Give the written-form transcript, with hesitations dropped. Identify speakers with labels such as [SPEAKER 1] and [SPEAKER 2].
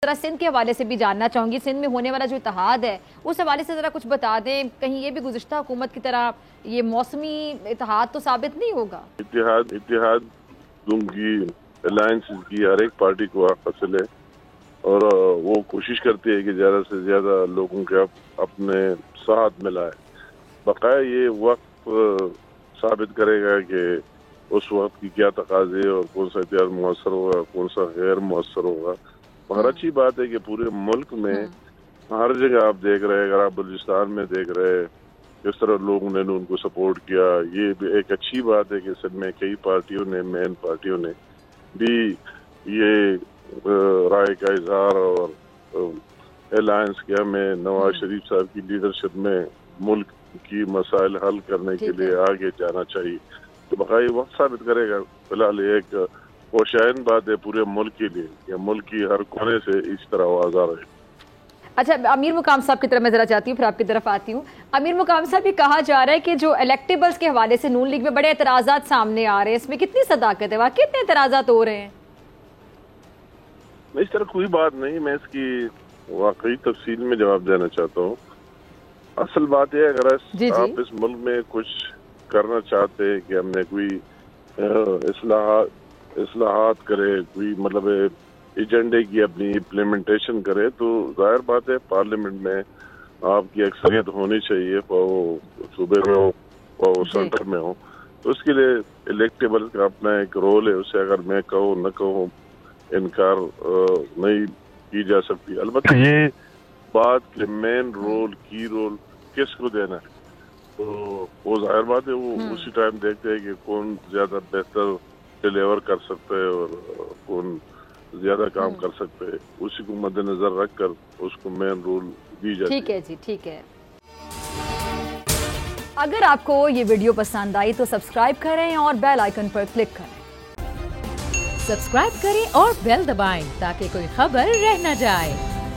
[SPEAKER 1] ذرا سندھ کے حوالے سے بھی جاننا چاہوں گی، سندھ میں ہونے والا جو اتحاد ہے اس حوالے سے ذرا کچھ بتا دیں، کہیں یہ بھی گزشتہ حکومت کی طرح یہ موسمی اتحاد تو ثابت نہیں ہوگا؟
[SPEAKER 2] اتحاد کی الائنس کی ہر ایک پارٹی کو حاصل ہے اور وہ کوشش کرتی ہے کہ زیادہ سے زیادہ لوگوں کے اپنے ساتھ ملائے. بقایا یہ وقت ثابت کرے گا کہ اس وقت کی کیا تقاضے اور کون سا اتحاد مؤثر ہوگا، کون سا غیر مؤثر ہوگا. مگر اچھی بات ہے کہ پورے ملک میں ہر جگہ آپ دیکھ رہے، اگر آپ بلوچستان میں دیکھ رہے کس طرح لوگوں نے ان کو سپورٹ کیا. یہ بھی ایک اچھی بات ہے کہ سب میں کئی پارٹیوں نے، مین پارٹیوں نے بھی یہ رائے کا اظہار اور الائنس کیا ہمیں نواز شریف صاحب کی لیڈرشپ میں ملک کی مسائل حل کرنے کے لیے آگے جانا چاہیے. تو بقایا وقت ثابت کرے گا. فی الحال ایک خوشائن بات ہے پورے ملک کے لیے کہ ملک کی ہر کونے سے اس طرح آواز آ رہی ہے.
[SPEAKER 1] اچھا، امیر مقام صاحب کی طرف میں ذرا چاہتی ہوں، پھر آپ کی طرف آتی ہوں. امیر مقام صاحب، یہ کہا جا رہا ہے کہ جو الیکٹیبلز کے حوالے سے نون لیگ میں بڑے اعتراضات سامنے آ رہے ہیں، اس میں کتنی صداقت ہے؟ واقعی اتنے اعتراضات ہو رہے ہیں؟
[SPEAKER 2] اس طرح کوئی بات نہیں. میں اس کی واقعی تفصیل میں جواب دینا چاہتا ہوں. اصل بات یہ ہے اگر آپ اس ملک میں کچھ کرنا چاہتے ہیں کہ ہم نے کوئی اصلاحات کرے، کوئی مطلب ایجنڈے کی اپنی امپلیمنٹیشن کرے، تو ظاہر بات ہے پارلیمنٹ میں آپ کی اکثریت ہونی چاہیے، وہ صوبے میں ہو وہ سینٹر میں ہو. تو اس کے لیے الیکٹیبل کا اپنا ایک رول ہے. اسے اگر میں کہوں نہ کہوں انکار نہیں کی جا سکتی. البتہ یہ بات کہ مین رول، کی رول کس کو دینا ہے، تو وہ ظاہر بات ہے وہ اسی ٹائم دیکھتے ہیں کہ کون زیادہ بہتر ڈیلیور کر سکتا ہے اور کون زیادہ کام کر سکتے ہیں. اسی کو مد نظر رکھ کر اس کو مین رول دی جاتی ہے.
[SPEAKER 1] ٹھیک ہے جی، ٹھیک ہے. اگر آپ کو یہ ویڈیو پسند آئی تو سبسکرائب کریں اور بیل آئیکن پر کلک کریں.
[SPEAKER 3] سبسکرائب کریں اور بیل دبائیں تاکہ کوئی خبر رہ نہ جائے.